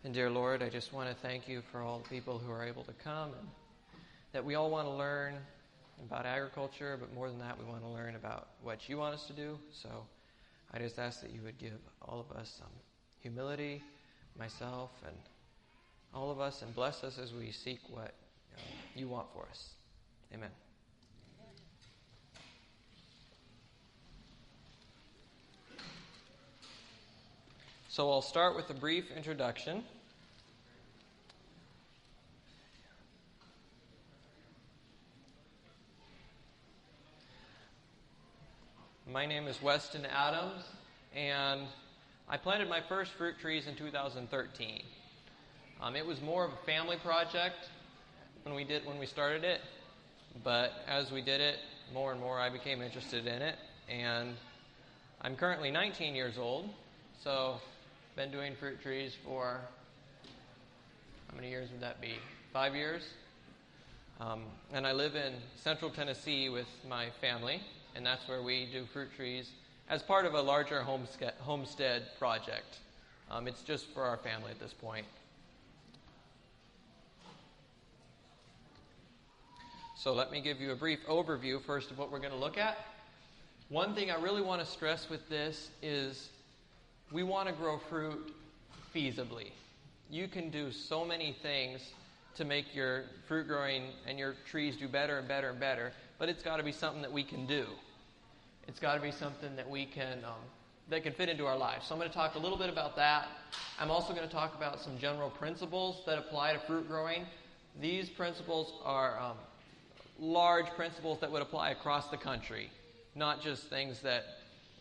And dear Lord, I just want to thank you for all the people who are able to come, and that we all want to learn about agriculture, but more than that, we want to learn about what you want us to do. So I just ask that you would give all of us some humility, myself, and all of us, and bless us as we seek what you want for us. Amen. So I'll start with a brief introduction. My name is Weston Adams, and I planted my first fruit trees in 2013. It was more of a family project when we started it, but as we did it, more and more I became interested in it, and I'm currently 19 years old, so been doing fruit trees for, how many years would that be? 5 years. And I live in central Tennessee with my family, and that's where we do fruit trees as part of a larger homestead project. It's just for our family at this point. So let me give you a brief overview first of what we're going to look at. One thing I really want to stress with this is we want to grow fruit feasibly. You can do so many things to make your fruit growing and your trees do better and better and better, but it's got to be something that we can do. It's got to be something that we can that can fit into our lives. So I'm going to talk a little bit about that. I'm also going to talk about some general principles that apply to fruit growing. These principles are large principles that would apply across the country, not just things that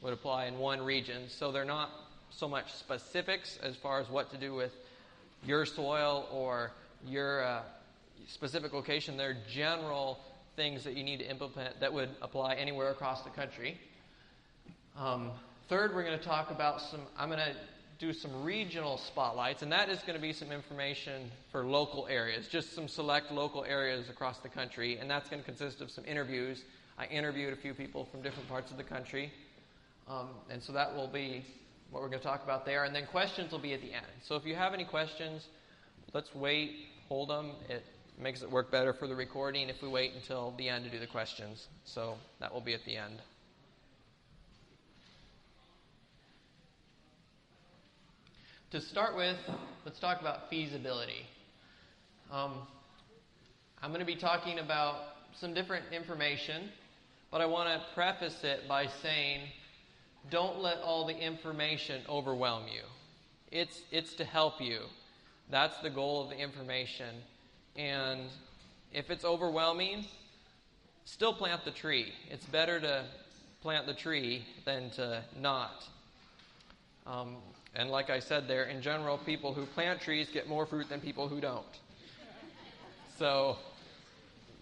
would apply in one region. So they're not so much specifics as far as what to do with your soil or your specific location. They're general things that you need to implement that would apply anywhere across the country. Third, we're going to talk about I'm going to do some regional spotlights, and that is going to be some information for local areas, just some select local areas across the country, and that's going to consist of some interviews. I interviewed a few people from different parts of the country, and so that will be what we're going to talk about there. And then questions will be at the end. So if you have any questions, let's wait, hold them. It makes it work better for the recording if we wait until the end to do the questions. So that will be at the end. To start with, let's talk about feasibility. I'm going to be talking about some different information, but I want to preface it by saying, don't let all the information overwhelm you. It's to help you. That's the goal of the information. And if it's overwhelming, still plant the tree. It's better to plant the tree than to not. And like I said there, in general, people who plant trees get more fruit than people who don't. So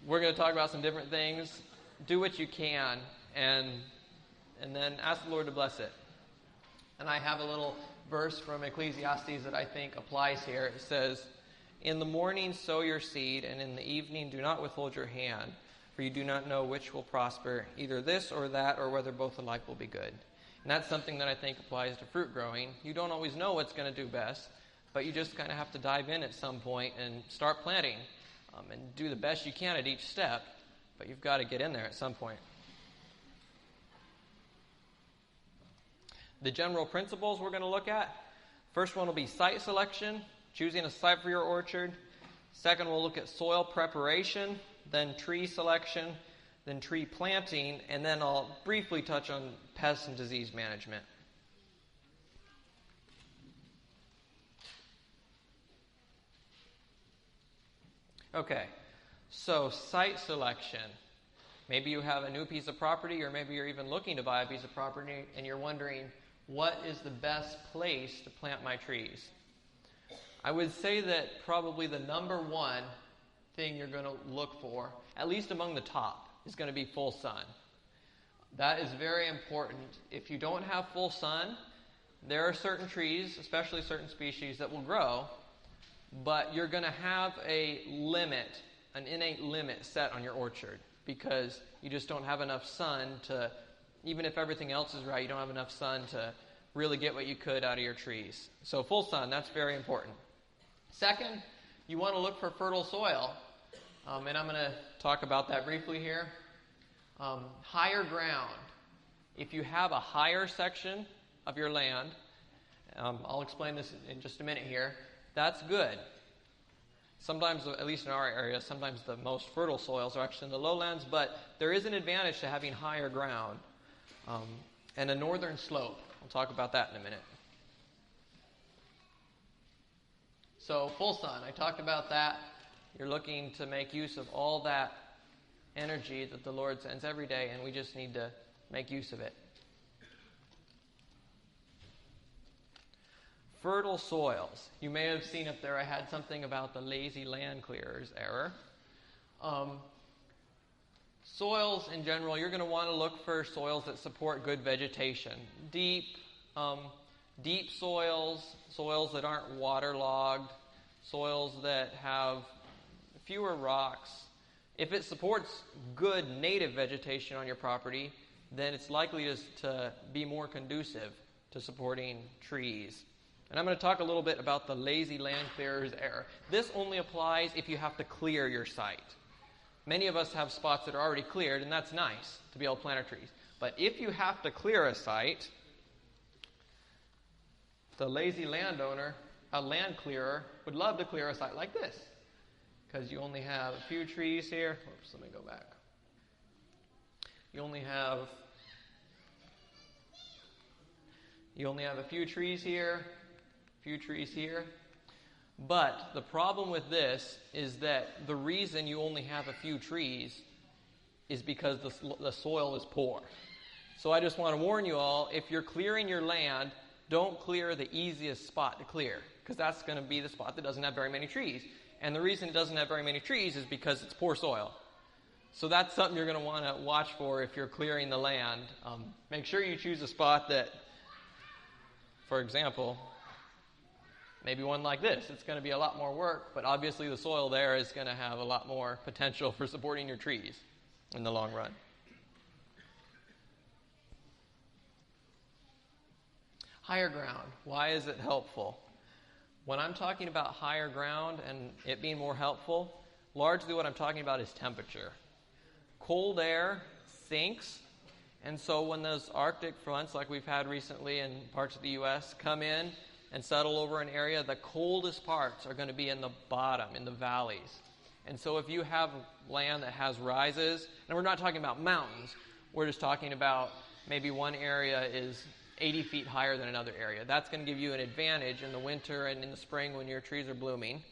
we're going to talk about some different things. Do what you can, and then ask the Lord to bless it. And I have a little verse from Ecclesiastes that I think applies here. It says, "In the morning sow your seed, and in the evening do not withhold your hand, for you do not know which will prosper, either this or that, or whether both alike will be good." And that's something that I think applies to fruit growing. You don't always know what's going to do best, but you just kind of have to dive in at some point and start planting and do the best you can at each step, but you've got to get in there at some point. The general principles we're going to look at. First one will be site selection, choosing a site for your orchard. Second, we'll look at soil preparation, then tree selection, then tree planting, and then I'll briefly touch on pest and disease management. Okay, so site selection. Maybe you have a new piece of property, or maybe you're even looking to buy a piece of property, and you're wondering, what is the best place to plant my trees? I would say that probably the number one thing you're going to look for, at least among the top, is going to be full sun. That is very important. If you don't have full sun, there are certain trees, especially certain species, that will grow, but you're going to have a limit, an innate limit set on your orchard, because you just don't have enough sun to, even if everything else is right, you don't have enough sun to really get what you could out of your trees. So full sun, that's very important. Second, you want to look for fertile soil. And I'm going to talk about that briefly here. Higher ground. If you have a higher section of your land, I'll explain this in just a minute here, that's good. Sometimes, at least in our area, sometimes the most fertile soils are actually in the lowlands, but there is an advantage to having higher ground and a northern slope. We'll talk about that in a minute. So full sun, I talked about that. You're looking to make use of all that energy that the Lord sends every day, and we just need to make use of it. Fertile soils. You may have seen up there I had something about the lazy land clearers error. Soils in general, you're going to want to look for soils that support good vegetation. Deep soils, soils that aren't waterlogged, soils that have fewer rocks. If it supports good native vegetation on your property, then it's likely to be more conducive to supporting trees. And I'm going to talk a little bit about the lazy land clearers error. This only applies if you have to clear your site. Many of us have spots that are already cleared, and that's nice to be able to plant our trees. But if you have to clear a site, the lazy landowner, a land clearer, would love to clear a site like this, because you only have a few trees here. Oops, let me go back. You only have a few trees here, a few trees here. But the problem with this is that the reason you only have a few trees is because the soil is poor. So I just want to warn you all, if you're clearing your land, don't clear the easiest spot to clear, because that's going to be the spot that doesn't have very many trees. And the reason it doesn't have very many trees is because it's poor soil. So that's something you're going to want to watch for if you're clearing the land. Make sure you choose a spot that, for example, maybe one like this. It's going to be a lot more work, but obviously the soil there is going to have a lot more potential for supporting your trees in the long run. Higher ground. Why is it helpful? When I'm talking about higher ground and it being more helpful, largely what I'm talking about is temperature. Cold air sinks, and so when those Arctic fronts like we've had recently in parts of the U.S. come in and settle over an area, the coldest parts are going to be in the bottom, in the valleys. And so if you have land that has rises, and we're not talking about mountains, we're just talking about maybe one area is 80 feet higher than another area. That's going to give you an advantage in the winter and in the spring when your trees are blooming,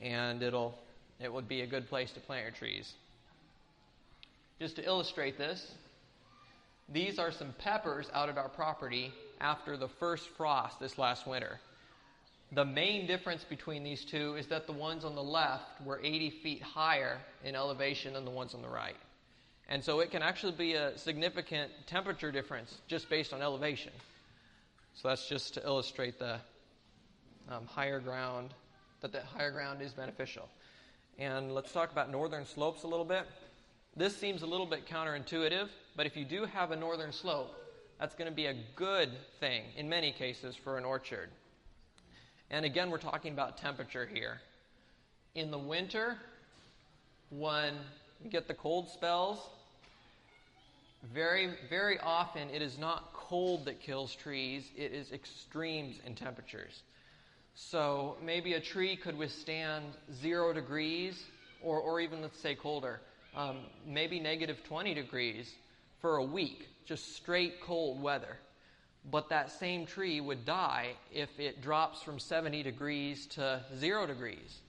and it would be a good place to plant your trees. Just to illustrate this, these are some peppers out at our property after the first frost this last winter. The main difference between these two is that the ones on the left were 80 feet higher in elevation than the ones on the right. And so it can actually be a significant temperature difference just based on elevation. So that's just to illustrate the higher ground, that higher ground is beneficial. And let's talk about northern slopes a little bit. This seems a little bit counterintuitive, but if you do have a northern slope, that's going to be a good thing in many cases for an orchard. And again, we're talking about temperature here. In the winter, when you get the cold spells, very, very often it is not cold that kills trees, it is extremes in temperatures. So maybe a tree could withstand 0 degrees, or even, let's say, colder, maybe negative 20 degrees for a week, just straight cold weather. But that same tree would die if it drops from 70 degrees to 0 degrees,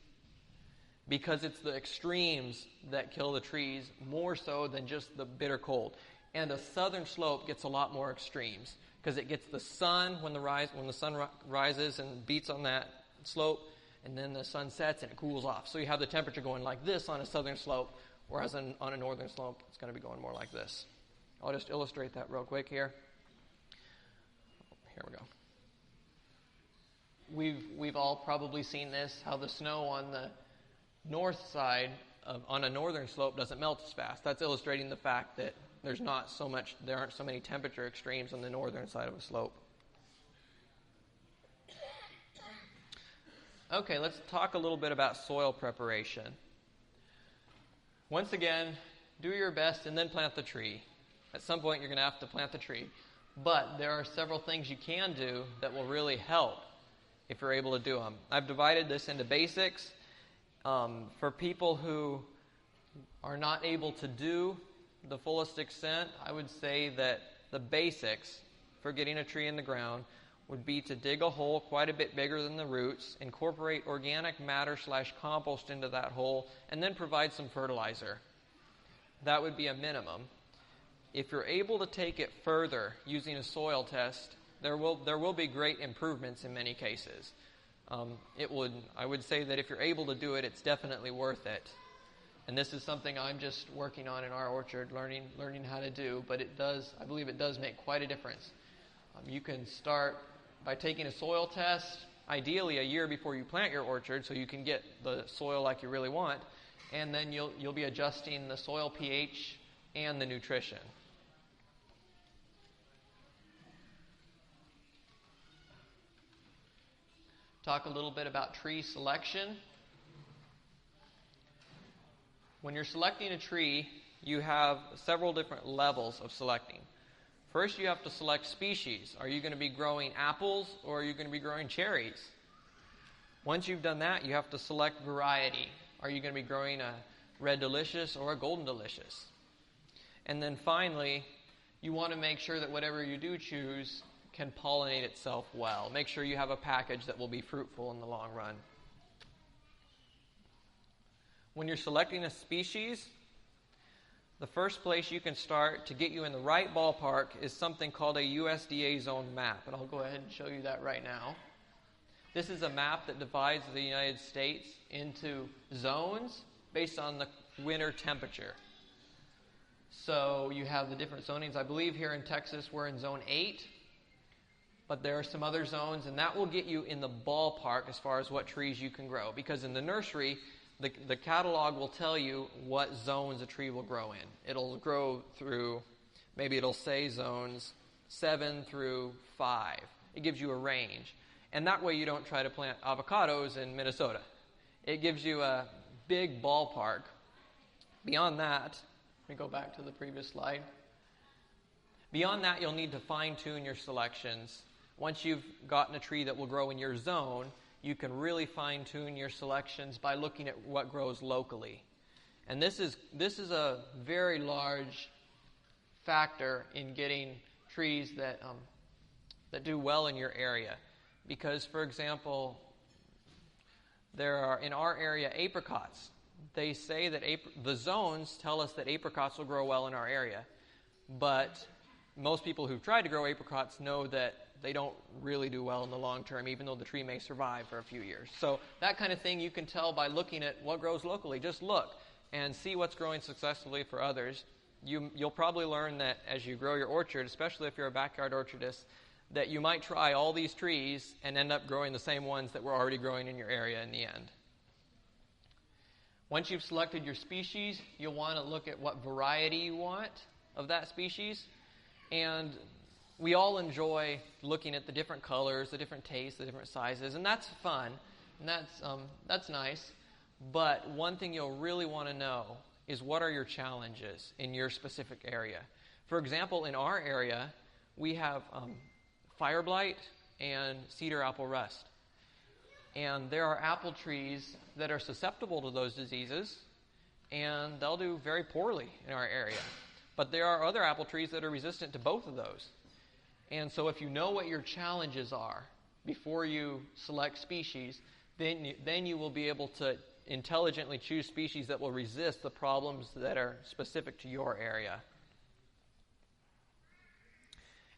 because it's the extremes that kill the trees more so than just the bitter cold. And a southern slope gets a lot more extremes, because it gets the sun when the sun rises and beats on that slope, and then the sun sets and it cools off. So you have the temperature going like this on a southern slope, whereas on a northern slope it's going to be going more like this. I'll just illustrate that real quick here. Here we go. We've all probably seen this, how the snow on the north side on a northern slope doesn't melt as fast. That's illustrating the fact that there aren't so many temperature extremes on the northern side of a slope. Okay, let's talk a little bit about soil preparation. Once again, do your best and then plant the tree. At some point you're going to have to plant the tree. But there are several things you can do that will really help if you're able to do them. I've divided this into basics. For people who are not able to do the fullest extent, I would say that the basics for getting a tree in the ground would be to dig a hole quite a bit bigger than the roots, incorporate organic matter / compost into that hole, and then provide some fertilizer. That would be a minimum. If you're able to take it further using a soil test, there will be great improvements in many cases. I would say that if you're able to do it, it's definitely worth it. And this is something I'm just working on in our orchard, learning how to do. But I believe it does make quite a difference. You can start by taking a soil test, ideally a year before you plant your orchard, so you can get the soil like you really want. And then you'll be adjusting the soil pH and the nutrition. Talk a little bit about tree selection. When you're selecting a tree, you have several different levels of selecting. First, you have to select species. Are you going to be growing apples or are you going to be growing cherries? Once you've done that, you have to select variety. Are you going to be growing a red delicious or a golden delicious? And then finally, you want to make sure that whatever you do choose can pollinate itself well. Make sure you have a package that will be fruitful in the long run. When you're selecting a species, the first place you can start to get you in the right ballpark is something called a USDA zone map. And I'll go ahead and show you that right now. This is a map that divides the United States into zones based on the winter temperature. So you have the different zonings. I believe here in Texas we're in zone 8. But there are some other zones, and that will get you in the ballpark as far as what trees you can grow. Because in the nursery, the catalog will tell you what zones a tree will grow in. It'll grow through, maybe it'll say zones 7 through 5. It gives you a range. And that way you don't try to plant avocados in Minnesota. It gives you a big ballpark. Beyond that, let me go back to the previous slide. Beyond that, you'll need to fine-tune your selections. Once you've gotten a tree that will grow in your zone, you can really fine-tune your selections by looking at what grows locally. And this is a very large factor in getting trees that do well in your area. Because, for example, there are, in our area, apricots. They say that the zones tell us that apricots will grow well in our area. But most people who've tried to grow apricots know that they don't really do well in the long term, even though the tree may survive for a few years. So that kind of thing you can tell by looking at what grows locally. Just look and see what's growing successfully for others. You'll probably learn that as you grow your orchard, especially if you're a backyard orchardist, that you might try all these trees and end up growing the same ones that were already growing in your area in the end. Once you've selected your species, you'll want to look at what variety you want of that species. And we all enjoy looking at the different colors, the different tastes, the different sizes, and that's fun, and that's nice. But one thing you'll really want to know is what are your challenges in your specific area. For example, in our area, we have fire blight and cedar apple rust. And there are apple trees that are susceptible to those diseases, and they'll do very poorly in our area. But there are other apple trees that are resistant to both of those. And so if you know what your challenges are before you select species, then you will be able to intelligently choose species that will resist the problems that are specific to your area.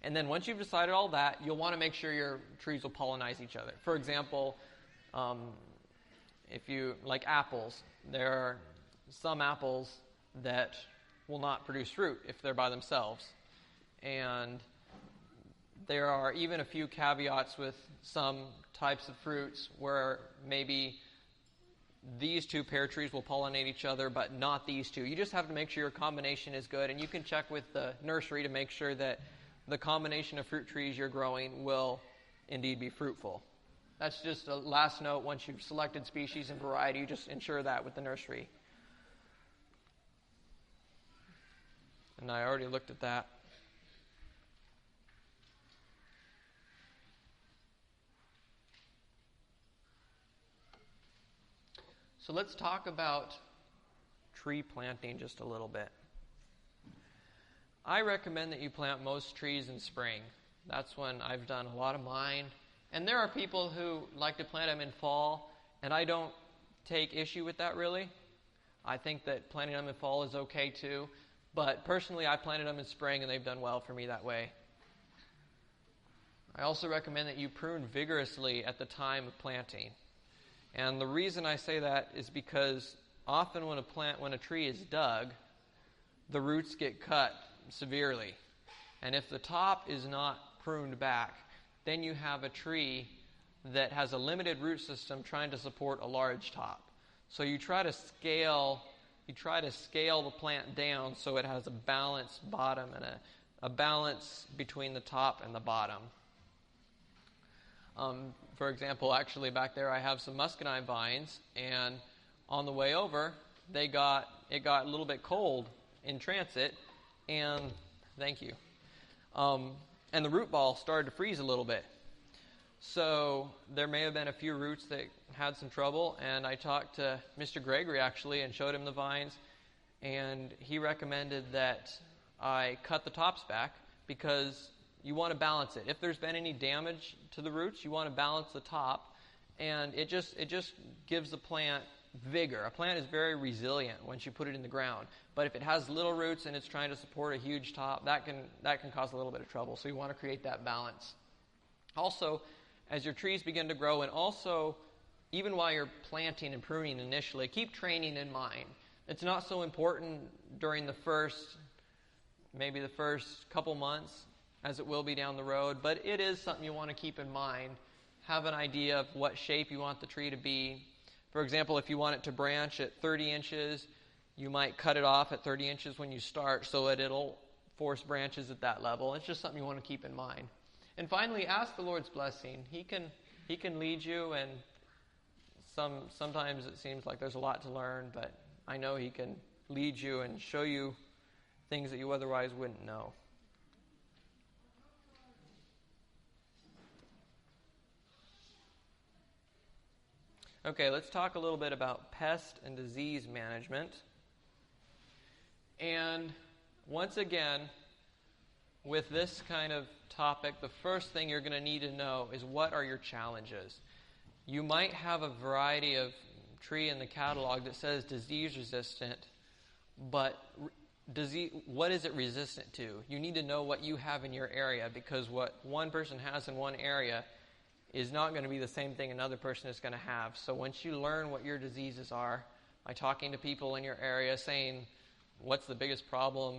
And then once you've decided all that, you'll want to make sure your trees will pollinize each other. For example, if you like apples, there are some apples that will not produce fruit if they're by themselves. And there are even a few caveats with some types of fruits where maybe these two pear trees will pollinate each other, but not these two. You just have to make sure your combination is good, and you can check with the nursery to make sure that the combination of fruit trees you're growing will indeed be fruitful. That's just a last note. Once you've selected species and variety, you just ensure that with the nursery. And I already looked at that. So let's talk about tree planting just a little bit. I recommend that you plant most trees in spring. That's when I've done a lot of mine. And there are people who like to plant them in fall, and I don't take issue with that really. I think that planting them in fall is okay too. But personally, I planted them in spring, and they've done well for me that way. I also recommend that you prune vigorously at the time of planting. And the reason I say that is because often when a tree is dug, the roots get cut severely. And if the top is not pruned back, then you have a tree that has a limited root system trying to support a large top. So you try to scale the plant down so it has a balanced bottom and a balance between the top and the bottom. For example, actually back there I have some muscadine vines, and on the way over, it got a little bit cold in transit, and thank you. And the root ball started to freeze a little bit. So there may have been a few roots that had some trouble, and I talked to Mr. Gregory actually and showed him the vines, and he recommended that I cut the tops back because you want to balance it. If there's been any damage to the roots, you want to balance the top, and it just gives the plant vigor. A plant is very resilient once you put it in the ground, but if it has little roots and it's trying to support a huge top, that can cause a little bit of trouble. So you want to create that balance. Also, as your trees begin to grow, and also even while you're planting and pruning initially, keep training in mind. It's not so important during the first couple months as it will be down the road, but it is something you want to keep in mind. Have an idea of what shape you want the tree to be. For example, if you want it to branch at 30 inches, you might cut it off at 30 inches when you start so that it'll force branches at that level. It's just something you want to keep in mind. And finally, ask the Lord's blessing. He can lead you, and sometimes it seems like there's a lot to learn, but I know He can lead you and show you things that you otherwise wouldn't know. Okay, let's talk a little bit about pest and disease management. And once again, with this kind of topic, the first thing you're going to need to know is what are your challenges. You might have a variety of tree in the catalog that says disease resistant, but what is it resistant to? You need to know what you have in your area, because what one person has in one area is not going to be the same thing another person is going to have. So once you learn what your diseases are, by talking to people in your area, saying, what's the biggest problem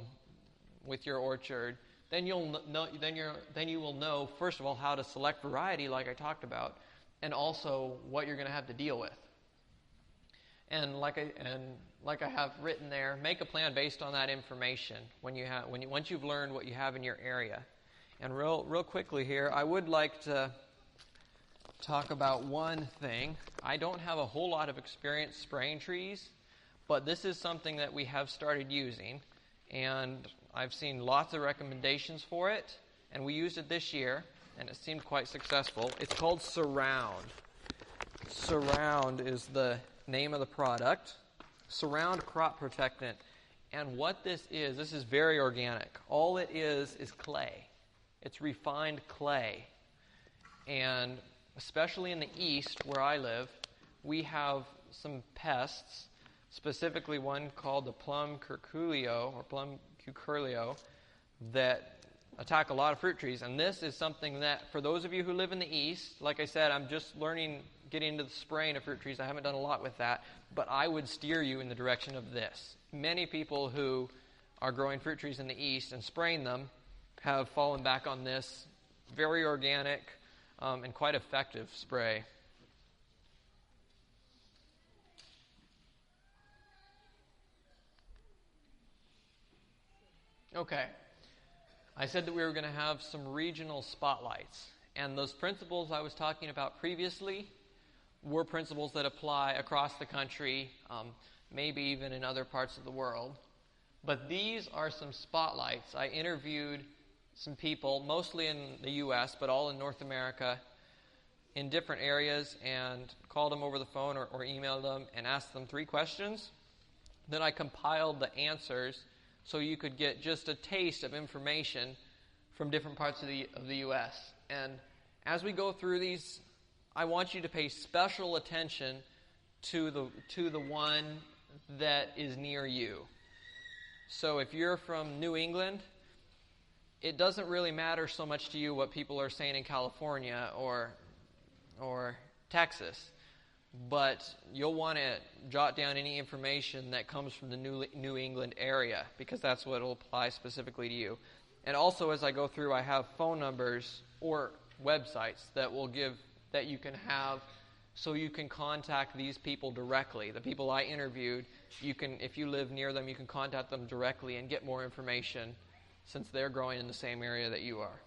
with your orchard, then you'll know. Then you will know, first of all, how to select variety, like I talked about, and also what you're going to have to deal with. And like I have written there, make a plan based on that information once you've learned what you have in your area. And real quickly here, I would like to talk about one thing. I don't have a whole lot of experience spraying trees, but this is something that we have started using, and I've seen lots of recommendations for it, and we used it this year, and it seemed quite successful. It's called Surround. Surround is the name of the product. Surround crop protectant. And what this is very organic. All it is clay. It's refined clay. And especially in the east where I live, we have some pests, specifically one called the plum curculio that attack a lot of fruit trees. And this is something that, for those of you who live in the east, like I said, I'm just getting into the spraying of fruit trees. I haven't done a lot with that, but I would steer you in the direction of this. Many people who are growing fruit trees in the east and spraying them have fallen back on this very organic and quite effective spray. Okay. I said that we were going to have some regional spotlights. And those principles I was talking about previously were principles that apply across the country, maybe even in other parts of the world. But these are some spotlights. I interviewed some people, mostly in the U.S., but all in North America, in different areas, and called them over the phone or emailed them and asked them 3 questions. Then I compiled the answers so you could get just a taste of information from different parts of the U.S. And as we go through these, I want you to pay special attention to the one that is near you. So if you're from New England, it doesn't really matter so much to you what people are saying in California or Texas, but you'll want to jot down any information that comes from the New England area, because that's what will apply specifically to you. And also, as I go through, I have phone numbers or websites that you can have, so you can contact these people directly. The people I interviewed, if you live near them, you can contact them directly and get more information, since they're growing in the same area that you are.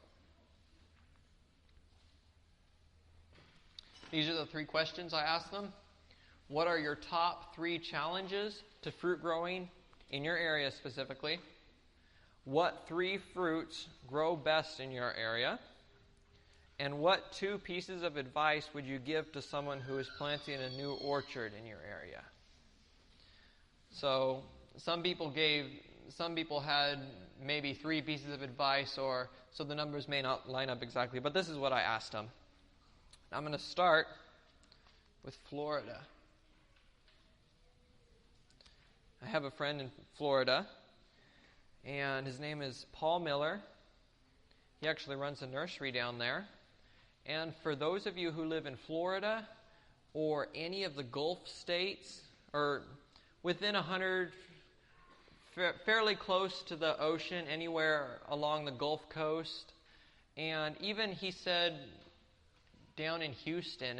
These are the 3 questions I asked them. What are your top 3 challenges to fruit growing in your area specifically? What 3 fruits grow best in your area? And what 2 pieces of advice would you give to someone who is planting a new orchard in your area? So some people had maybe 3 pieces of advice, so the numbers may not line up exactly, but this is what I asked them. I'm going to start with Florida. I have a friend in Florida, and his name is Paul Miller. He actually runs a nursery down there. And for those of you who live in Florida or any of the Gulf states, or within 100, fairly close to the ocean, anywhere along the Gulf Coast, and even he said down in Houston,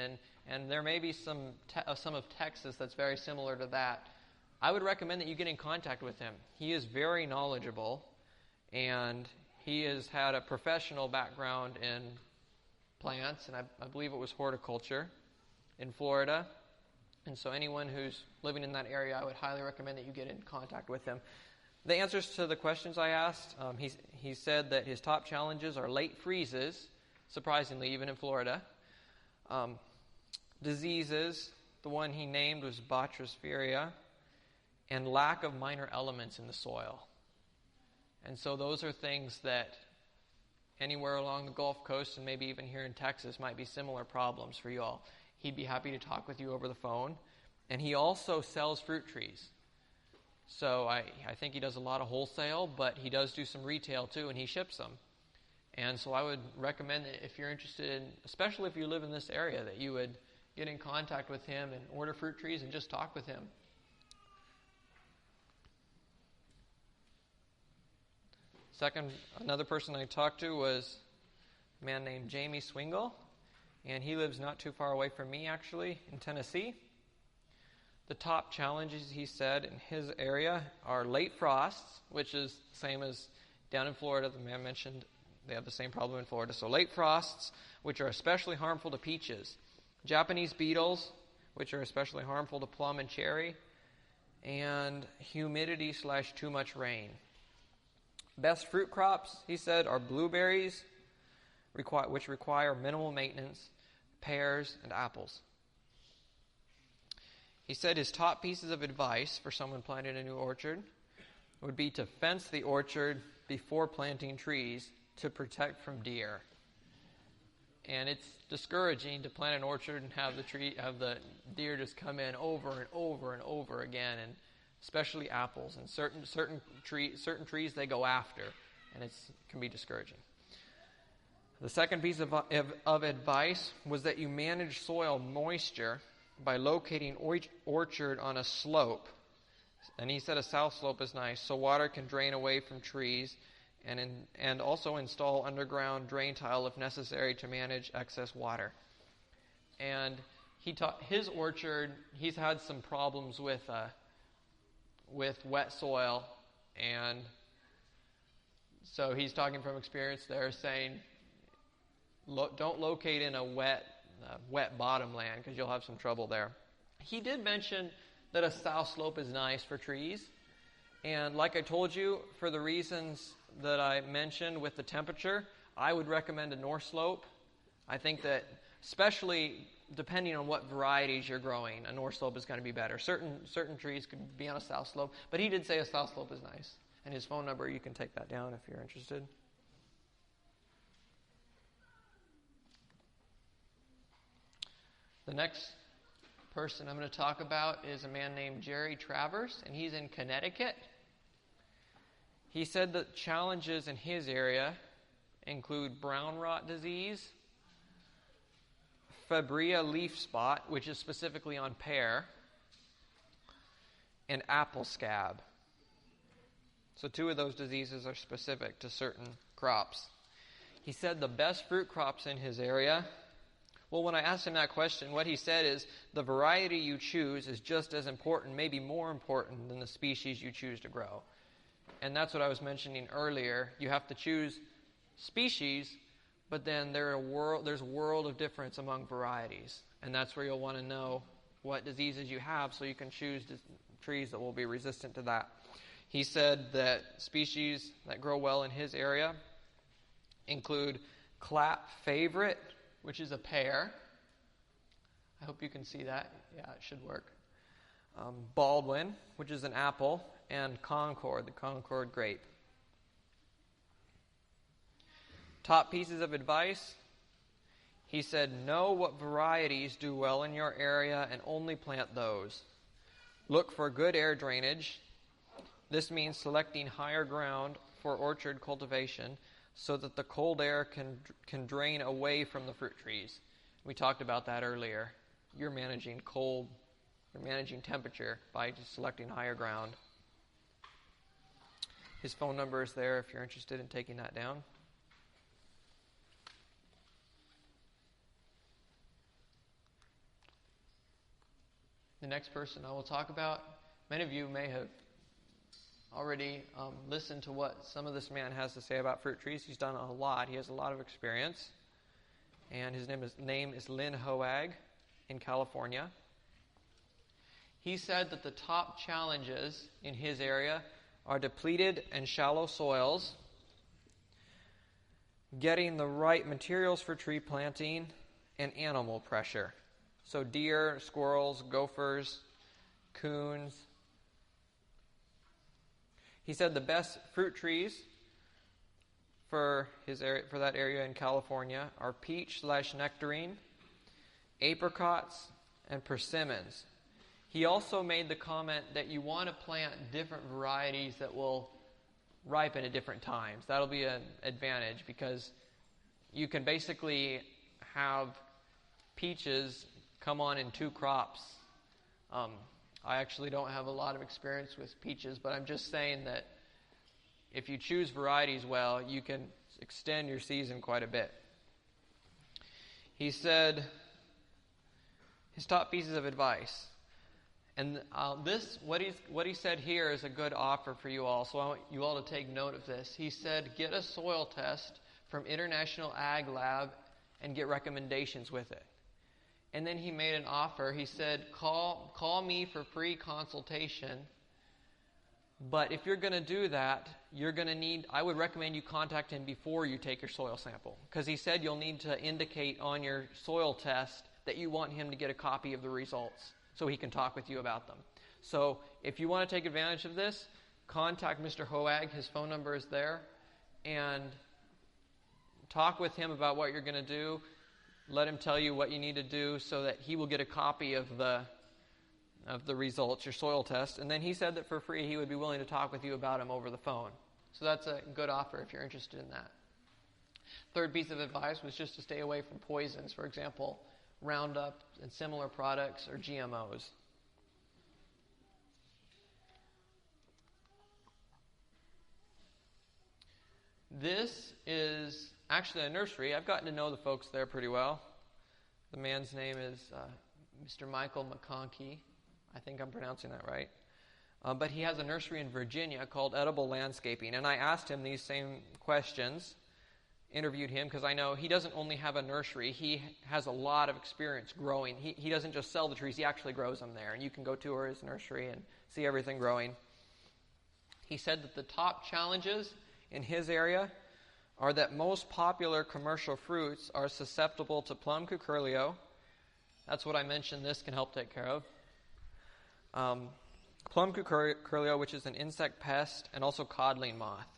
and there may be some of Texas that's very similar to that, I would recommend that you get in contact with him. He is very knowledgeable, and he has had a professional background in plants, and I believe it was horticulture in Florida. And so anyone who's living in that area, I would highly recommend that you get in contact with him. The answers to the questions I asked, he said that his top challenges are late freezes, surprisingly, even in Florida. Diseases, the one he named was Botryophyria, and lack of minor elements in the soil. And so those are things that anywhere along the Gulf Coast and maybe even here in Texas might be similar problems for you all. He'd be happy to talk with you over the phone. And he also sells fruit trees. So I think he does a lot of wholesale, but he does do some retail too, and he ships them. And so I would recommend that if you're interested, especially if you live in this area, that you would get in contact with him and order fruit trees and just talk with him. Second, another person I talked to was a man named Jamie Swingle, and he lives not too far away from me, actually, in Tennessee. The top challenges, he said, in his area are late frosts, which is the same as down in Florida. The man mentioned they have the same problem in Florida. So late frosts, which are especially harmful to peaches. Japanese beetles, which are especially harmful to plum and cherry. And humidity / too much rain. Best fruit crops, he said, are blueberries, which require minimal maintenance, pears, and apples. He said his top pieces of advice for someone planting a new orchard would be to fence the orchard before planting trees to protect from deer. And it's discouraging to plant an orchard and have the deer just come in over and over and over again, and especially apples. And certain trees they go after, and it can be discouraging. The second piece of advice was that you manage soil moisture by locating orchard on a slope. And he said a south slope is nice, so water can drain away from trees, and also install underground drain tile if necessary to manage excess water. And his orchard, he's had some problems with wet soil, and so he's talking from experience there, saying don't locate in a wet bottom land because you'll have some trouble there. He did mention that a south slope is nice for trees. And like I told you, for the reasons that I mentioned with the temperature, I would recommend a north slope. I think that especially depending on what varieties you're growing, a north slope is going to be better. Certain trees could be on a south slope, but he did say a south slope is nice. And his phone number, you can take that down if you're interested. The next person I'm going to talk about is a man named Jerry Travers, and he's in Connecticut. He said that challenges in his area include brown rot disease, Fabrea leaf spot, which is specifically on pear, and apple scab. So 2 of those diseases are specific to certain crops. He said the best fruit crops in his area. Well, when I asked him that question, what he said is the variety you choose is just as important, maybe more important than the species you choose to grow. And that's what I was mentioning earlier. You have to choose species, but then there's a world of difference among varieties. And that's where you'll want to know what diseases you have so you can choose trees that will be resistant to that. He said that species that grow well in his area include Clap Favorite, which is a pear. I hope you can see that. Yeah, it should work. Baldwin, which is an apple, and Concord, the Concord grape. Top pieces of advice. He said, know what varieties do well in your area and only plant those. Look for good air drainage. This means selecting higher ground for orchard cultivation so that the cold air can drain away from the fruit trees. We talked about that earlier. You're managing cold, you're managing temperature by just selecting higher ground. His phone number is there if you're interested in taking that down. The next person I will talk about, many of you may have already listened to what some of this man has to say about fruit trees. He's done a lot. He has a lot of experience. And his name is Lynn Hoag in California. He said that the top challenges in his area are depleted and shallow soils, getting the right materials for tree planting, and animal pressure. So deer, squirrels, gophers, coons. He said the best fruit trees for that area in California are peach/nectarine, apricots, and persimmons. He also made the comment that you want to plant different varieties that will ripen at different times. That'll be an advantage because you can basically have peaches come on in 2 crops. I actually don't have a lot of experience with peaches, but I'm just saying that if you choose varieties well, you can extend your season quite a bit. He said his top pieces of advice. And what he said here is a good offer for you all, so I want you all to take note of this. He said, get a soil test from International Ag Lab and get recommendations with it. And then he made an offer. He said, call me for free consultation. But if you're going to do that, I would recommend you contact him before you take your soil sample. Because he said you'll need to indicate on your soil test that you want him to get a copy of the results so he can talk with you about them. So if you want to take advantage of this, contact Mr. Hoag. His phone number is there. And talk with him about what you're going to do. Let him tell you what you need to do so that he will get a copy of the results, your soil test. And then he said that for free he would be willing to talk with you about them over the phone. So that's a good offer if you're interested in that. Third piece of advice was just to stay away from poisons. For example, Roundup and similar products or GMOs. This is actually a nursery. I've gotten to know the folks there pretty well. The man's name is Mr. Michael McConkey. I think I'm pronouncing that right. But he has a nursery in Virginia called Edible Landscaping. And I asked him these same questions. interviewed him because I know he doesn't only have a nursery. He has a lot of experience growing. He doesn't just sell the trees. He actually grows them there. And you can go tour his nursery and see everything growing. He said that the top challenges in his area are that most popular commercial fruits are susceptible to plum cucurlio. That's what I mentioned this can help take care of. Plum cucurlio, which is an insect pest, and also codling moth.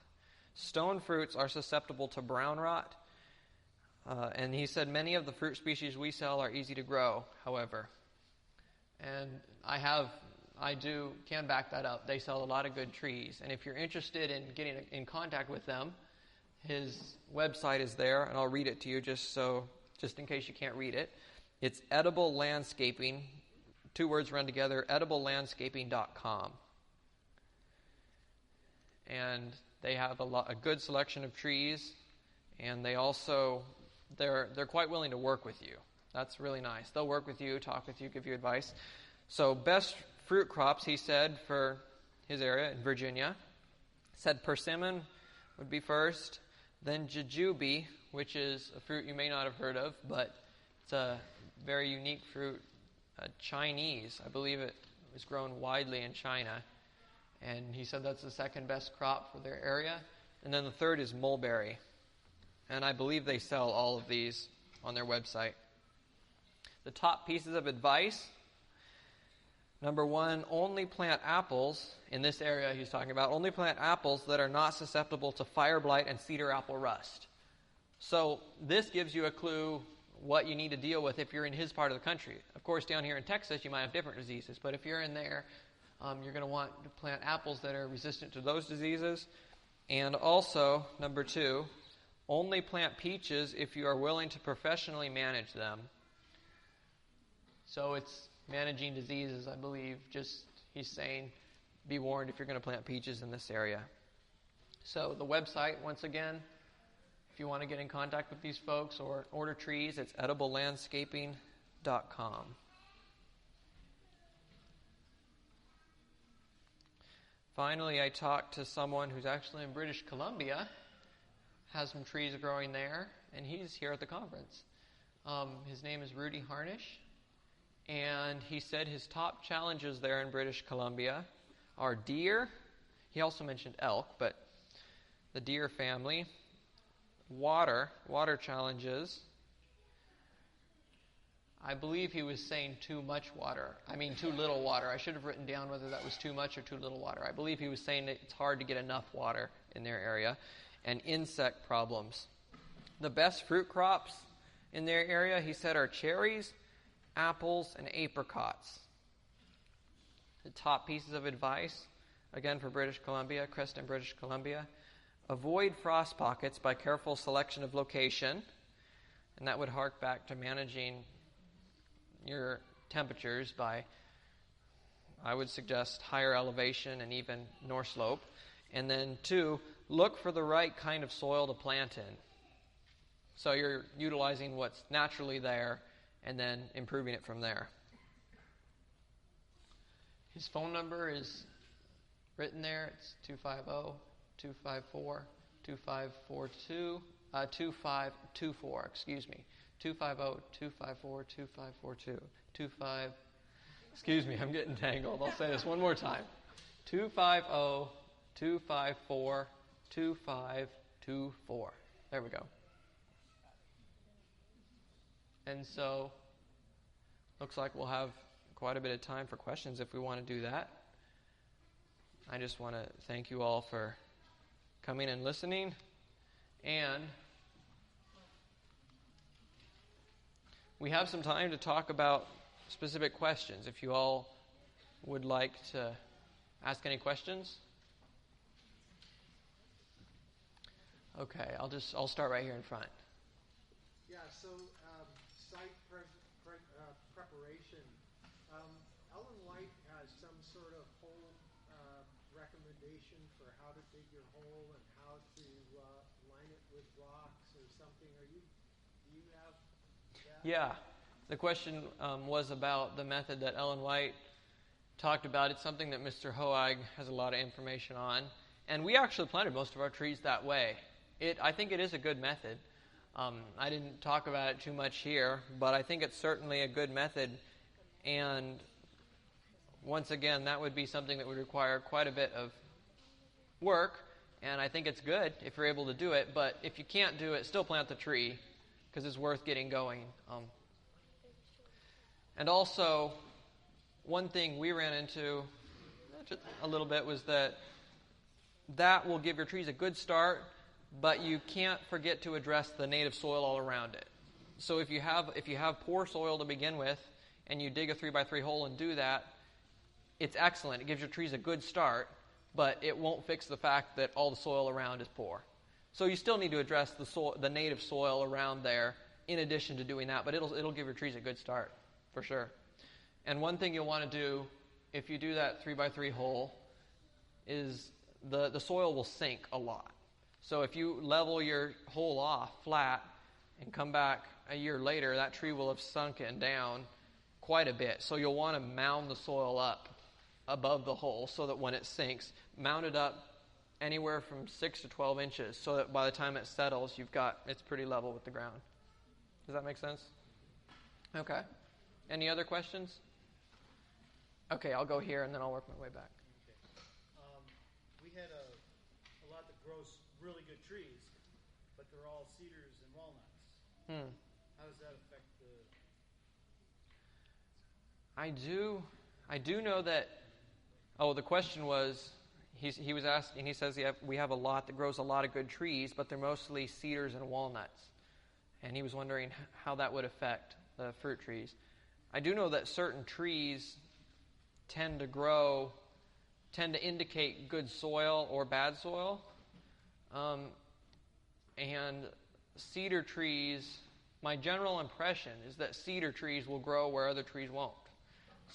Stone fruits are susceptible to brown rot. And he said many of the fruit species we sell are easy to grow, however. And I can back that up. They sell a lot of good trees. And if you're interested in getting in contact with them, his website is there, and I'll read it to you just in case you can't read it. It's Edible Landscaping, 2 words run together, ediblelandscaping.com. And they have a good selection of trees, and they're quite willing to work with you. That's really nice. They'll work with you, talk with you, give you advice. So best fruit crops, he said, for his area in Virginia. Said persimmon would be first, then jujube, which is a fruit you may not have heard of, but it's a very unique fruit. Chinese, I believe it was grown widely in China. And he said that's the second best crop for their area. And then the third is mulberry. And I believe they sell all of these on their website. The top pieces of advice. Number 1, only plant apples. In this area he's talking about, only plant apples that are not susceptible to fire blight and cedar apple rust. So this gives you a clue what you need to deal with if you're in his part of the country. Of course, down here in Texas, you might have different diseases. But if you're in there, you're going to want to plant apples that are resistant to those diseases. And also, number 2, only plant peaches if you are willing to professionally manage them. So it's managing diseases, I believe. He's saying, be warned if you're going to plant peaches in this area. So the website, once again, if you want to get in contact with these folks or order trees, it's ediblelandscaping.com. Finally, I talked to someone who's actually in British Columbia, has some trees growing there, and he's here at the conference. His name is Rudy Harnish, and he said his top challenges there in British Columbia are deer. He also mentioned elk, but the deer family. Water challenges. I believe he was saying too little water. I should have written down whether that was too much or too little water. I believe he was saying that it's hard to get enough water in their area. And insect problems. The best fruit crops in their area, he said, are cherries, apples, and apricots. The top pieces of advice, again for British Columbia, Creston, British Columbia. Avoid frost pockets by careful selection of location. And that would hark back to managing your temperatures by, I would suggest, higher elevation and even north slope. And then 2, look for the right kind of soil to plant in. So you're utilizing what's naturally there and then improving it from there. His phone number is written there. It's 250-254-2542. 2524, excuse me. 250-254-2542. Excuse me, I'm getting tangled. I'll say this one more time. 250-254-2524. There we go. And so, looks like we'll have quite a bit of time for questions if we want to do that. I just want to thank you all for coming and listening. And we have some time to talk about specific questions. If you all would like to ask any questions. Okay, I'll start right here in front. Yeah, so site preparation. Ellen White has some sort of hole recommendation for how to dig your hole and how to line it with rocks or something. Do you have that? Yeah, the question was about the method that Ellen White talked about. It's something that Mr. Hoag has a lot of information on. And we actually planted most of our trees that way. I think it is a good method. I didn't talk about it too much here, but I think it's certainly a good method. And once again, that would be something that would require quite a bit of work. And I think it's good if you're able to do it. But if you can't do it, still plant the tree because it's worth getting going. And also, one thing we ran into just a little bit was that will give your trees a good start, but you can't forget to address the native soil all around it. So if you have poor soil to begin with, and you dig a 3x3 hole and do that, it's excellent. It gives your trees a good start, but it won't fix the fact that all the soil around is poor. So you still need to address the native soil around there in addition to doing that, but it'll give your trees a good start for sure. And one thing you'll want to do if you do that 3x3 hole is the soil will sink a lot. So if you level your hole off flat and come back a year later, that tree will have sunken down quite a bit. So you'll want to mound the soil up above the hole so that when it sinks, mound it up anywhere from 6 to 12 inches so that by the time it settles, it's pretty level with the ground. Does that make sense? Okay. Any other questions? Okay, I'll go here and then I'll work my way back. We had a lot that grows really good trees, but they're all cedars and walnuts. How does that affect the... I do know that... Oh, the question was, he was asking, he says we have a lot that grows a lot of good trees, but they're mostly cedars and walnuts. And he was wondering how that would affect the fruit trees. I do know that certain trees tend to indicate good soil or bad soil. And cedar trees, my general impression is that cedar trees will grow where other trees won't.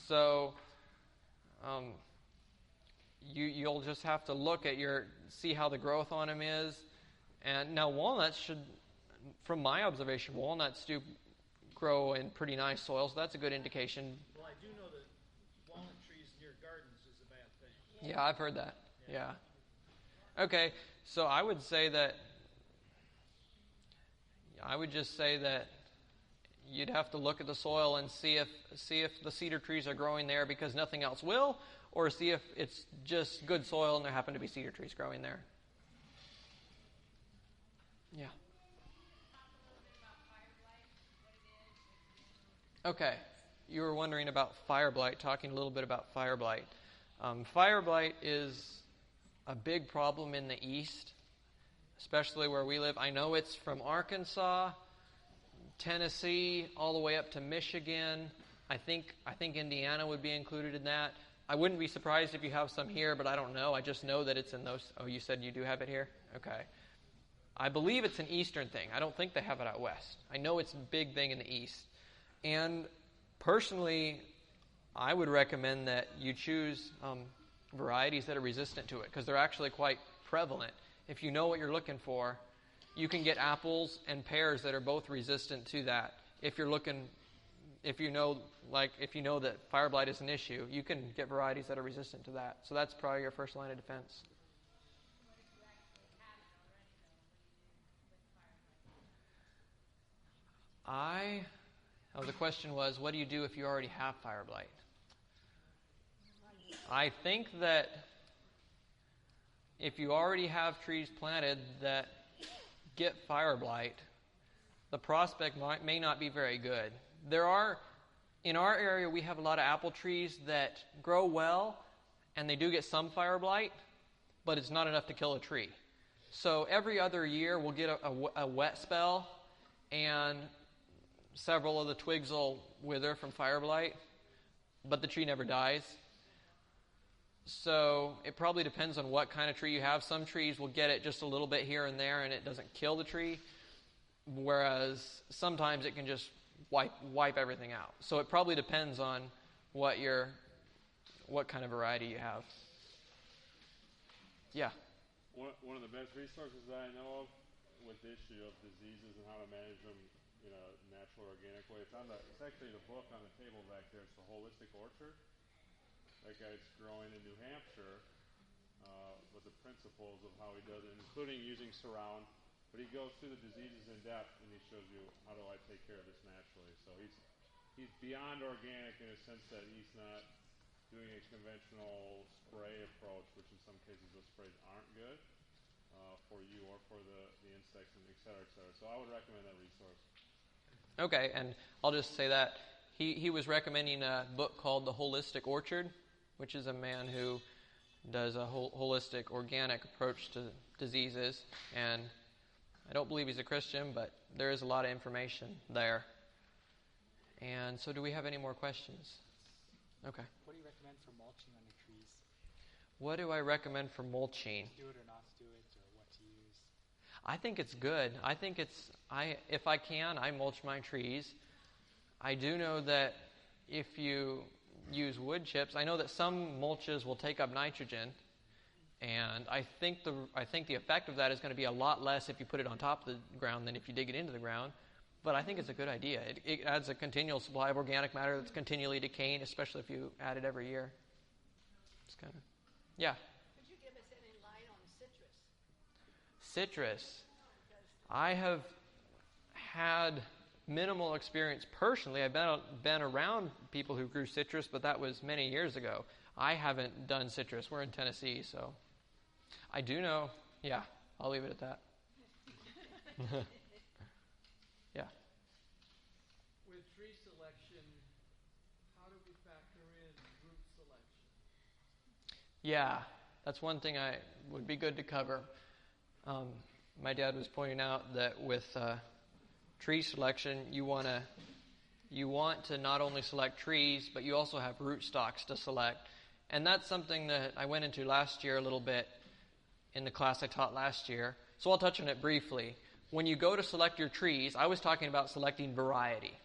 So you'll just have to look at see how the growth on them is. And now walnuts from my observation, walnuts do grow in pretty nice soils. That's a good indication. Well, I do know that walnut trees near gardens is a bad thing. Yeah, I've heard that. Yeah. Okay, so I would just say that you'd have to look at the soil and see if the cedar trees are growing there because nothing else will, or see if it's just good soil and there happen to be cedar trees growing there. Yeah. Okay, you were wondering about fire blight, talking a little bit about fire blight. Fire blight is a big problem in the east, especially where we live. I know it's from Arkansas, Tennessee, all the way up to Michigan. I think Indiana would be included in that. I wouldn't be surprised if you have some here, but I don't know. I just know that it's in those. Oh, you said you do have it here? Okay. I believe it's an eastern thing. I don't think they have it out west. I know it's a big thing in the east. And personally, I would recommend that you choose varieties that are resistant to it because they're actually quite prevalent. If you know what you're looking for, you can get apples and pears that are both resistant to that. If you know that fire blight is an issue, you can get varieties that are resistant to that. So that's probably your first line of defense. The question was, what do you do if you already have fire blight? I think that if you already have trees planted that get fire blight, the prospect may not be very good. In our area, we have a lot of apple trees that grow well, and they do get some fire blight, but it's not enough to kill a tree. So every other year, we'll get a wet spell, and several of the twigs will wither from fire blight, but the tree never dies. So it probably depends on what kind of tree you have. Some trees will get it just a little bit here and there, and it doesn't kill the tree, whereas sometimes it can just wipe everything out. So it probably depends on what kind of variety you have. Yeah. One of the best resources that I know of with the issue of diseases and how to manage them in a natural, organic way. It's actually the book on the table back there. It's The Holistic Orchard. That guy's growing in New Hampshire with the principles of how he does it, including using surround But he goes through the diseases in depth, and he shows you how do I take care of this naturally. So he's beyond organic in a sense that he's not doing a conventional spray approach, which in some cases those sprays aren't good for you or for the insects, and et cetera, et cetera. So I would recommend that resource. Okay, and I'll just say that he was recommending a book called The Holistic Orchard, which is a man who does a holistic organic approach to diseases, and I don't believe he's a Christian, but there is a lot of information there. And so do we have any more questions? Okay. What do you recommend for mulching on your trees? What do I recommend for mulching? Do it or not to do it, or what to use? I think it's good. I think if I can, I mulch my trees. I do know that if you use wood chips, I know that some mulches will take up nitrogen, and I think the effect of that is going to be a lot less if you put it on top of the ground than if you dig it into the ground. But I think it's a good idea. It adds a continual supply of organic matter that's continually decaying, especially if you add it every year. It's kind of, yeah. Could you give us any light on citrus? Citrus. I have had minimal experience personally. I've been around people who grew citrus, but that was many years ago. I haven't done citrus. We're in Tennessee, so I do know. Yeah, I'll leave it at that. Yeah. With tree selection, how do we factor in root selection? Yeah, that's one thing I would be good to cover. My dad was pointing out that with tree selection, you want to not only select trees, but you also have rootstocks to select. And that's something that I went into last year a little bit in the class I taught last year. So I'll touch on it briefly. When you go to select your trees, I was talking about selecting variety.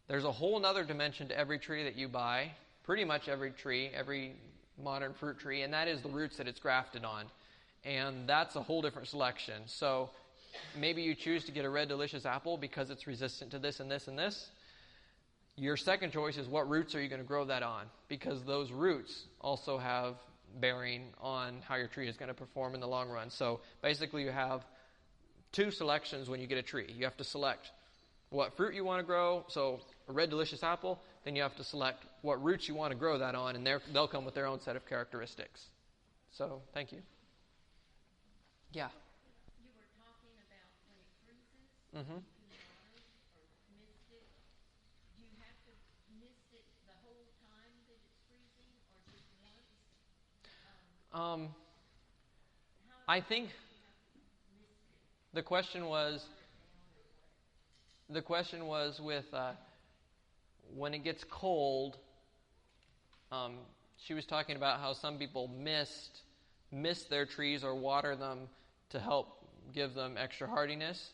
There's a whole other dimension to every tree that you buy, pretty much every tree, every modern fruit tree, and that is the roots that it's grafted on. And that's a whole different selection. So maybe you choose to get a red delicious apple because it's resistant to this and this and this. Your second choice is what roots are you going to grow that on, because those roots also have bearing on how your tree is going to perform in the long run. So basically you have two selections when you get a tree. You have to select what fruit you want to grow, so a red delicious apple, then you have to select what roots you want to grow that on, and they'll come with their own set of characteristics. So, thank you. Yeah. You were talking about when it freezes, Mm-hmm. you can water or mist it. Do you have to mist it the whole time that it's freezing, or just once? I think the question was with when it gets cold. She was talking about how some people mist their trees or water them to help give them extra hardiness.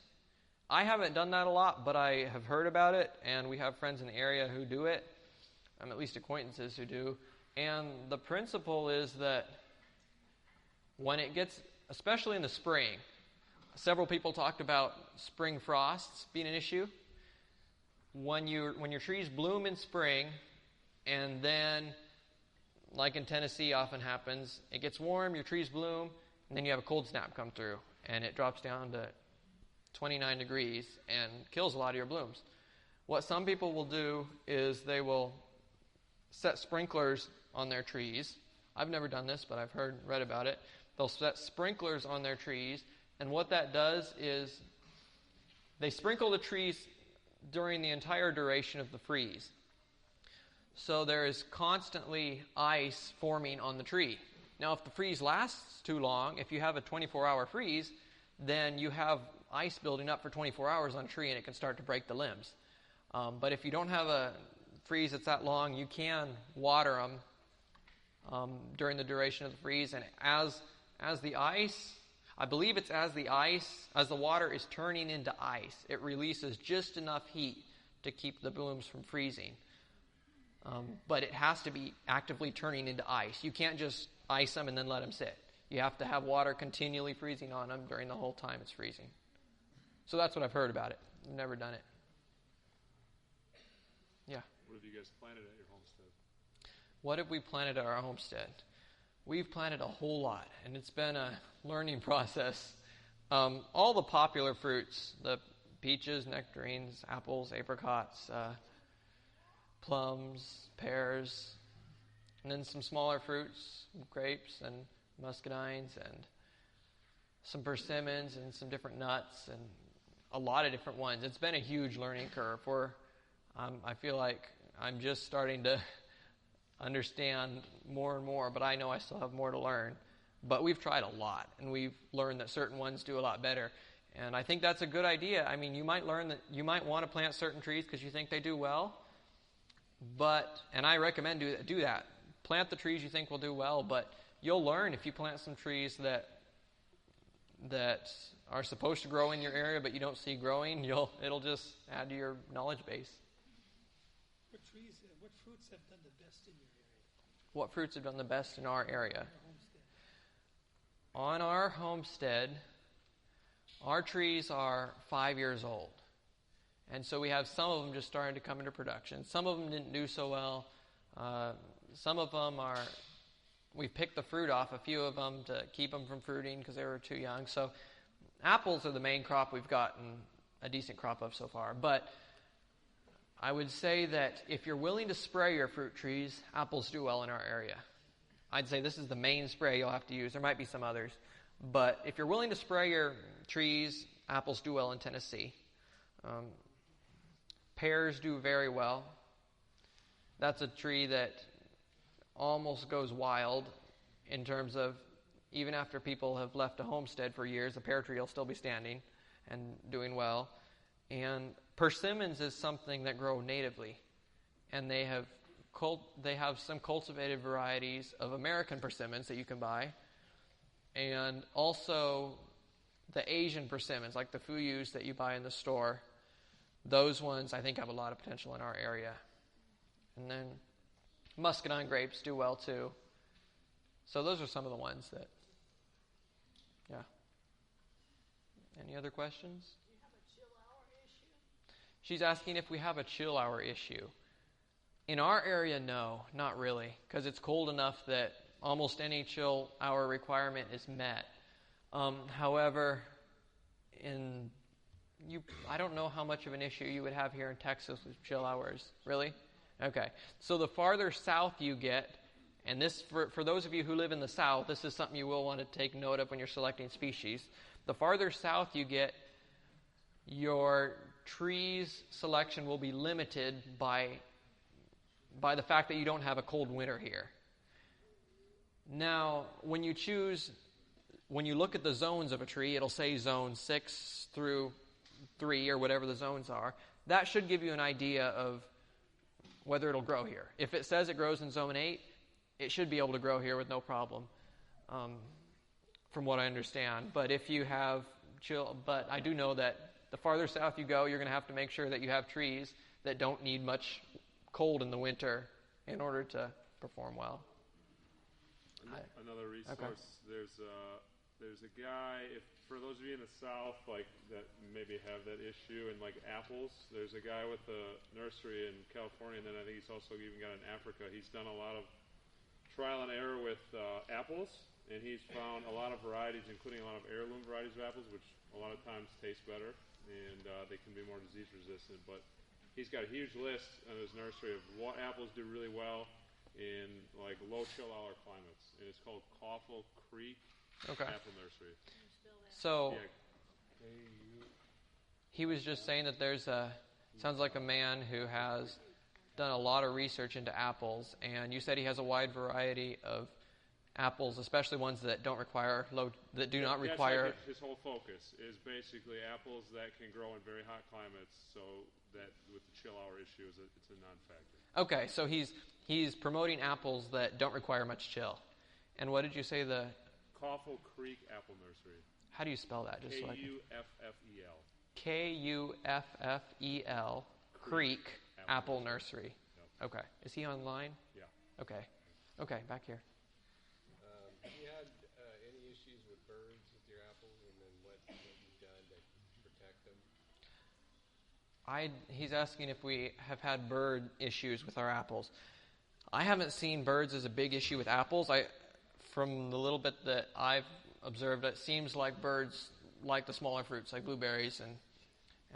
I haven't done that a lot, but I have heard about it, and we have friends in the area who do it. At least acquaintances who do. And the principle is that when it gets, especially in the spring, several people talked about spring frosts being an issue. When your trees bloom in spring, and then, like in Tennessee often happens, it gets warm, your trees bloom, and then you have a cold snap come through, and it drops down to 29 degrees and kills a lot of your blooms. What some people will do is they will set sprinklers on their trees. I've never done this, but I've read about it. They'll set sprinklers on their trees, and what that does is they sprinkle the trees during the entire duration of the freeze. So there is constantly ice forming on the tree. Now, if the freeze lasts too long, if you have a 24-hour freeze, then you have ice building up for 24 hours on a tree, and it can start to break the limbs. But if you don't have a freeze that's that long, you can water them during the duration of the freeze. And as the ice, I believe it's as the water is turning into ice, it releases just enough heat to keep the blooms from freezing. But it has to be actively turning into ice. You can't just ice them and then let them sit. You have to have water continually freezing on them during the whole time it's freezing. So that's what I've heard about it. I've never done it. Yeah. What have you guys planted at your homestead? What have we planted at our homestead? We've planted a whole lot, and it's been a learning process. All the popular fruits, the peaches, nectarines, apples, apricots, plums, pears, and then some smaller fruits, grapes and muscadines, and some persimmons and some different nuts and a lot of different ones. It's been a huge learning curve. I feel like I'm just starting to understand more and more, but I know I still have more to learn. But we've tried a lot, and we've learned that certain ones do a lot better. And I think that's a good idea. I mean, you might learn that you might want to plant certain trees because you think they do well. And I recommend do that. Plant the trees you think will do well, but you'll learn if you plant some trees that are supposed to grow in your area but you don't see growing, it'll just add to your knowledge base. What fruits have done the best in your area? What fruits have done the best in our area? Homestead. On our homestead, our trees are 5 years old. And so we have some of them just starting to come into production. Some of them didn't do so well. Some of them we've picked the fruit off, a few of them, to keep them from fruiting because they were too young. So apples are the main crop we've gotten a decent crop of so far. But I would say that if you're willing to spray your fruit trees, apples do well in our area. I'd say this is the main spray you'll have to use. There might be some others. But if you're willing to spray your trees, apples do well in Tennessee. Pears do very well. That's a tree that almost goes wild in terms of even after people have left a homestead for years, the pear tree will still be standing and doing well. And persimmons is something that grow natively. And they have some cultivated varieties of American persimmons that you can buy. And also the Asian persimmons, like the fuyus that you buy in the store. Those ones, I think, have a lot of potential in our area. And then muscadine grapes do well, too. So those are some of the ones that, yeah. Any other questions? Do you have a chill hour issue? She's asking if we have a chill hour issue. In our area, no, not really, because it's cold enough that almost any chill hour requirement is met. However, I don't know how much of an issue you would have here in Texas with chill hours. Really? Okay. So the farther south you get, and this, for those of you who live in the south, this is something you will want to take note of when you're selecting species. The farther south you get, your trees selection will be limited by the fact that you don't have a cold winter here. Now, when you look at the zones of a tree, it'll say zone 6 through 3 or whatever the zones are. That should give you an idea of whether it'll grow here. If it says it grows in zone 8, it should be able to grow here with no problem, from what I understand. But if you have but I do know that the farther south you go, you're going to have to make sure that you have trees that don't need much cold in the winter in order to perform well. Another resource. Okay. There's a guy. For those of you in the South, like that maybe have that issue, and like apples, there's a guy with a nursery in California, and then I think he's also even got in Africa. He's done a lot of trial and error with apples, and he's found a lot of varieties, including a lot of heirloom varieties of apples, which a lot of times taste better, and they can be more disease resistant. But he's got a huge list in his nursery of what apples do really well in like low chill hour climates, and it's called Coffle Creek Apple Nursery. So he was just saying that sounds like a man who has done a lot of research into apples, and you said he has a wide variety of apples, especially ones that don't require that do not require. Like his whole focus is basically apples that can grow in very hot climates, so that with the chill hour issue, it's a non-factor. Okay, so he's promoting apples that don't require much chill. And what did you say the Coffle Creek Apple Nursery. How do you spell that? Just Kuffel. Kuffel Creek Apple Nursery. Yep. Okay. Is he online? Yeah. Okay. Okay, back here. Have you had any issues with birds with your apples, and then what you've done to protect them? He's asking if we have had bird issues with our apples. I haven't seen birds as a big issue with apples. From the little bit that I've observed, it seems like birds like the smaller fruits like blueberries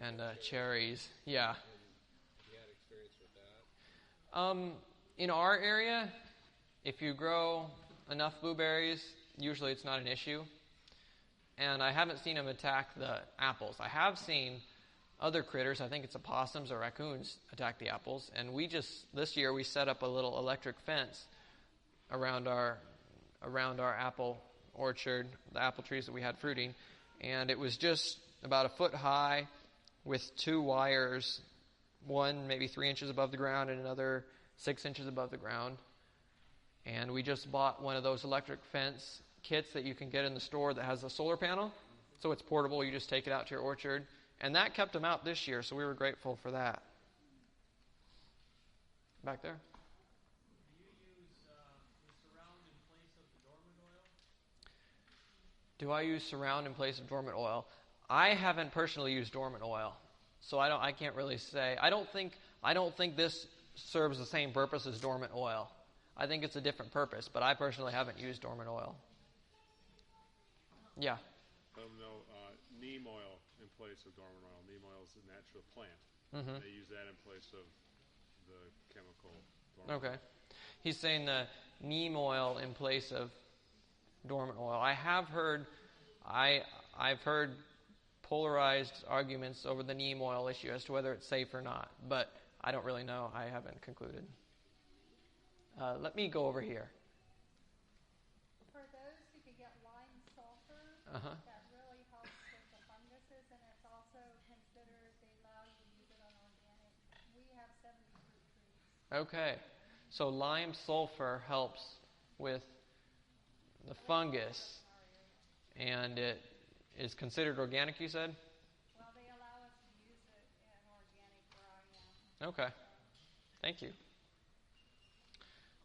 and cherries. Yeah. And you had experience with that? In our area, if you grow enough blueberries, usually it's not an issue. And I haven't seen them attack the apples. I have seen other critters, I think it's opossums or raccoons, attack the apples. And this year we set up a little electric fence around our apple orchard, the apple trees that we had fruiting. And it was just about a foot high with 2 wires, one maybe 3 inches above the ground and another 6 inches above the ground. And we just bought one of those electric fence kits that you can get in the store that has a solar panel. So it's portable. You just take it out to your orchard. And that kept them out this year, so we were grateful for that. Back there. Do you use the surround in place of the dormant oil? Do I use surround in place of dormant oil? I haven't personally used dormant oil, so I can't really say. I don't think this serves the same purpose as dormant oil. I think it's a different purpose, but I personally haven't used dormant oil. Yeah. No, neem oil in place of dormant oil. Neem oil is a natural plant. Mm-hmm. They use that in place of the chemical dormant oil. Okay. He's saying the neem oil in place of dormant oil. I've heard polarized arguments over the neem oil issue as to whether it's safe or not, but I don't really know. I haven't concluded. Let me go over here. For those who could get lime sulfur, that really helps with the funguses, and it's also considered, they allow you to use it on organic. We have 70 fruit trees. Okay. So lime sulfur helps with the fungus, and it is considered organic, you said? Well, they allow us to use it in organic where I am. Okay. Thank you.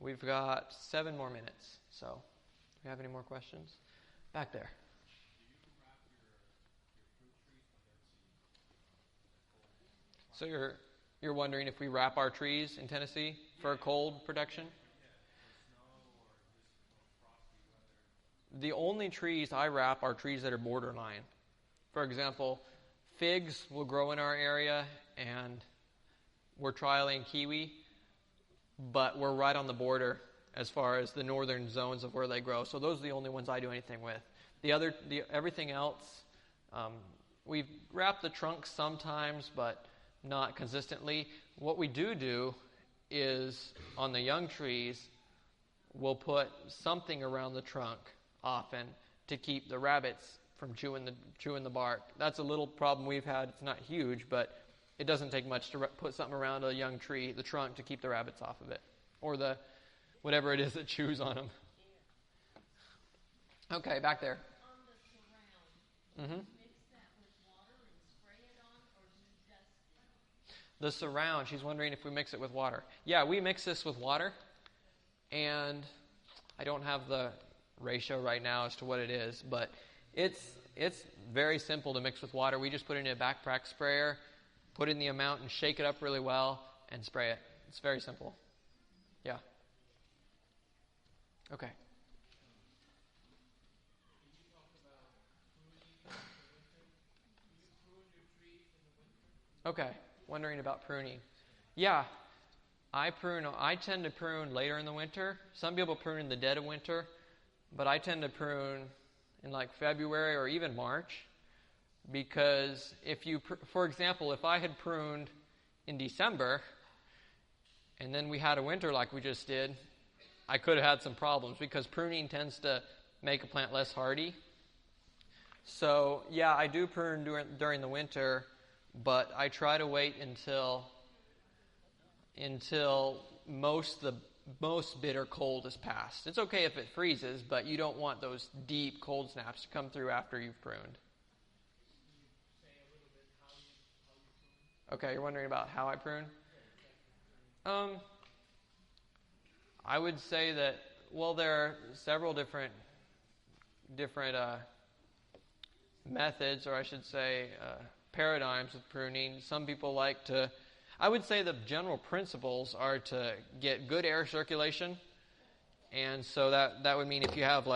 We've got 7 more minutes, so do we have any more questions? Back there. So you're wondering if we wrap our trees in Tennessee for cold protection? The only trees I wrap are trees that are borderline. For example, figs will grow in our area, and we're trialing kiwi, but we're right on the border as far as the northern zones of where they grow. So those are the only ones I do anything with. Everything else, we've wrapped the trunks sometimes, but not consistently. What we do is on the young trees, we'll put something around the trunk often to keep the rabbits from chewing the bark. That's a little problem we've had. It's not huge, but it doesn't take much to put something around a young tree, the trunk, to keep the rabbits off of it, or the whatever it is that chews on them. Okay, back there. On the surround, mix that with water and spray it on, or do you dust it? The surround, she's wondering if we mix it with water. Yeah, we mix this with water, and I don't have the ratio right now as to what it is, but it's very simple to mix with water. We just put it in a backpack sprayer, put in the amount, and shake it up really well, and spray it. It's very simple. Yeah. Okay. Okay. Wondering about pruning. Yeah. I tend to prune later in the winter. Some people prune in the dead of winter, but I tend to prune in like February or even March, because for example, if I had pruned in December and then we had a winter like we just did, I could have had some problems, because pruning tends to make a plant less hardy. So yeah, I do prune during the winter, but I try to wait until the most bitter cold is past. It's okay if it freezes, but you don't want those deep cold snaps to come through after you've pruned. Okay, you're wondering about how I prune? I would say that, well, there are several different methods, or I should say paradigms of pruning. Some people like to, I would say the general principles are to get good air circulation. And so that would mean if you have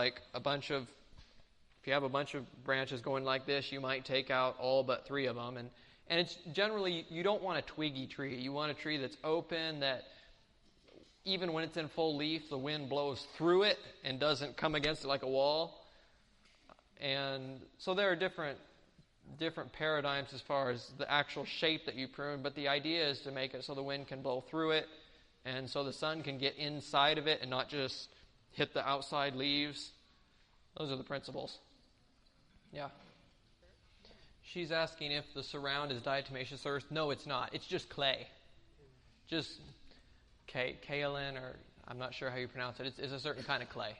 If you have a bunch of branches going like this, you might take out all but 3 of them. And it's generally, you don't want a twiggy tree. You want a tree that's open, that even when it's in full leaf, the wind blows through it and doesn't come against it like a wall. And so there are different paradigms as far as the actual shape that you prune, but the idea is to make it so the wind can blow through it, and so the sun can get inside of it and not just hit the outside leaves. Those are the principles. Yeah. She's asking if the surround is diatomaceous earth. No, it's not. It's just clay. Just kaolin, or I'm not sure how you pronounce it. It's a certain kind of clay.